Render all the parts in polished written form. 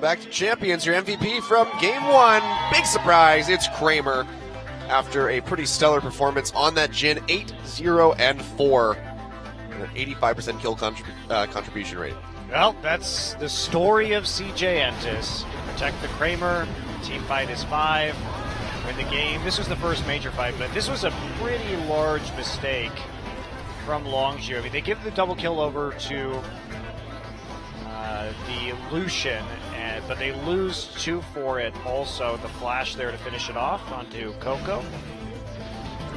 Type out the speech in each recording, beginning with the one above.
back to Champions, your MVP from Game 1. Big surprise, it's Kramer. After a pretty stellar performance on that Jhin, 8-0-4. And an 85% kill contribution rate. Well, that's the story of CJ Entus. Protect the Kramer, team fight is 5, win the game. This was the first major fight, but this was a pretty large mistake from Longzhu. I mean, they give the double kill over to the Lucian, but they lose 2 for it. Also, the flash there to finish it off onto Coco.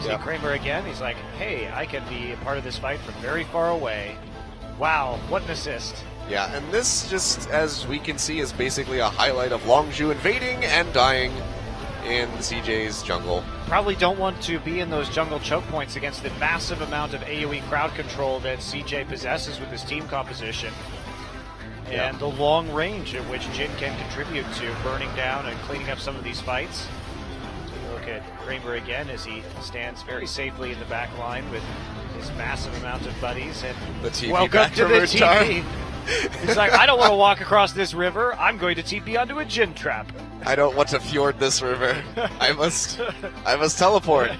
See Kramer again. He's like, hey, I can be a part of this fight from very far away. Wow, what an assist. Yeah, and this, just as we can see, is basically a highlight of Longzhu invading and dying in CJ's jungle. Probably don't want to be in those jungle choke points against the massive amount of AoE crowd control that CJ possesses with his team composition. And the long range at which Jhin can contribute to burning down and cleaning up some of these fights. Look at Kramer again as he stands very safely in the back line with his massive amount of buddies. And the TP welcome to the TP. He's like, I don't want to walk across this river. I'm going to TP onto a Jhin trap. I don't want to fjord this river. I must teleport.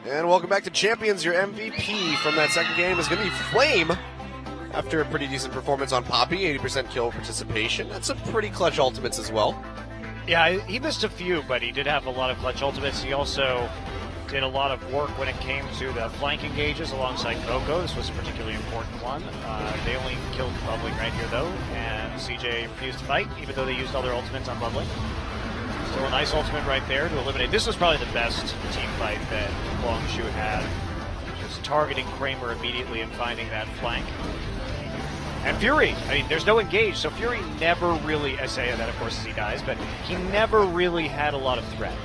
And welcome back to Champions. Your MVP from that second game is going to be Flame. After a pretty decent performance on Poppy, 80% kill participation. That's some pretty clutch ultimates as well. Yeah, he missed a few, but he did have a lot of clutch ultimates. He also did a lot of work when it came to the flank engages alongside Coco. This was a particularly important one. They only killed Bubbling right here, though, and CJ refused to fight, even though they used all their ultimates on Bubbling. Still a nice ultimate right there to eliminate. This was probably the best team fight that Longzhu had. Just targeting Kramer immediately and finding that flank. And Fury, I mean, there's no engage, so Fury never really, I say that of course as he dies, but he never really had a lot of threat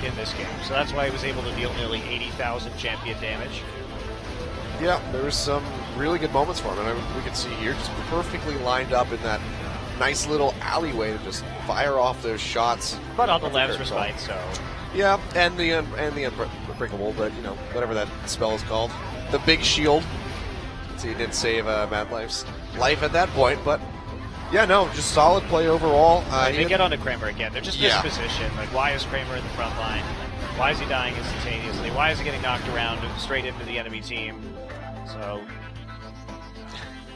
in this game. So that's why he was able to deal nearly 80,000 champion damage. Yeah, there was some really good moments for him, and we can see here, just perfectly lined up in that nice little alleyway to just fire off those shots. But on the Lev's respite, so. Yeah, and the unbreakable, but you know, whatever that spell is called. The big shield. So he did save Mad Life's life at that point, but yeah, no, just solid play overall. They get onto Kramer again. They're just mispositioned. Like, why is Kramer in the front line? Why is he dying instantaneously? Why is he getting knocked around and straight into the enemy team? So,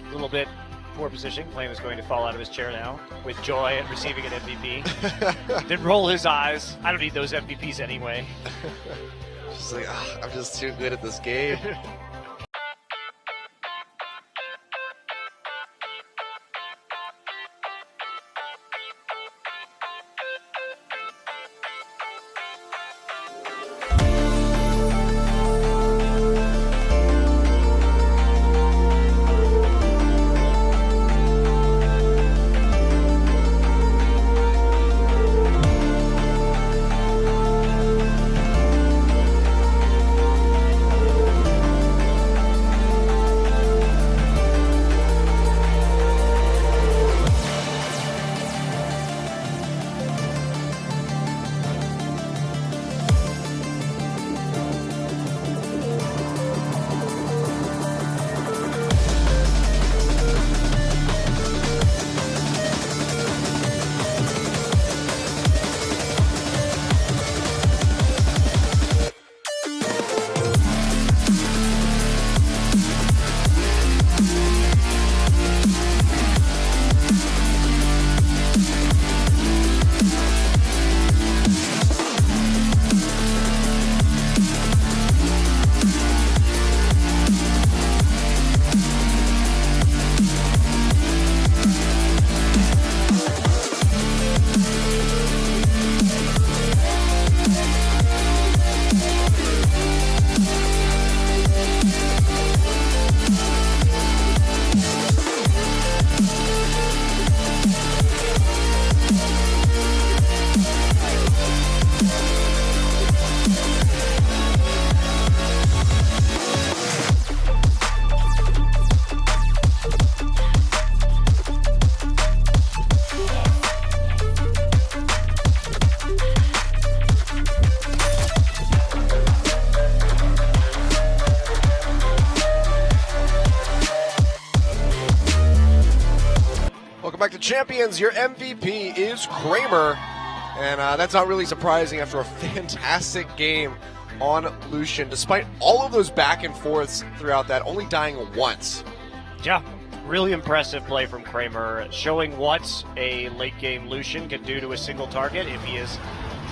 a little bit poor positioning. Flame is going to fall out of his chair now with joy at receiving an MVP. Then roll his eyes. I don't need those MVPs anyway. Just like, I'm just too good at this game. Welcome back to Champions. Your MVP is Kramer. And that's not really surprising after a fantastic game on Lucian, despite all of those back and forths throughout that, only dying once. Yeah, really impressive play from Kramer, showing what a late game Lucian can do to a single target if he is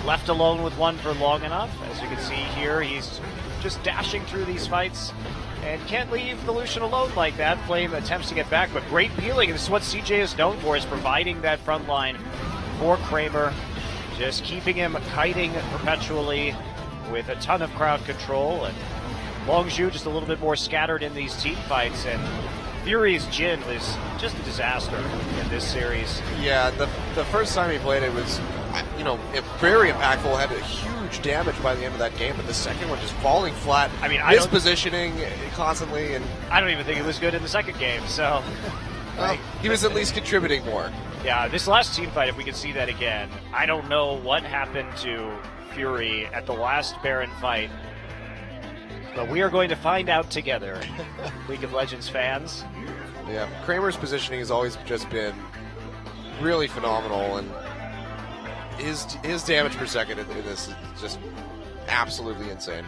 left alone with one for long enough. As you can see here, he's just dashing through these fights and can't leave the Lucian alone like that. Flame attempts to get back, but great peeling. And this is what CJ is known for, is providing that front line for Kramer, just keeping him kiting perpetually with a ton of crowd control. And Longzhu just a little bit more scattered in these team fights, and Fury's Jin was just a disaster in this series. Yeah, the first time he played it was, very impactful, had a huge damage by the end of that game, but the second one just falling flat. I mean, mispositioning constantly, and I don't even think it was good in the second game, so... Well, he was at least contributing more. Yeah, this last team fight, if we could see that again, I don't know what happened to Fury at the last Baron fight, but we are going to find out together, League of Legends fans. Yeah, Kramer's positioning has always just been really phenomenal, and his damage per second in this is just absolutely insane.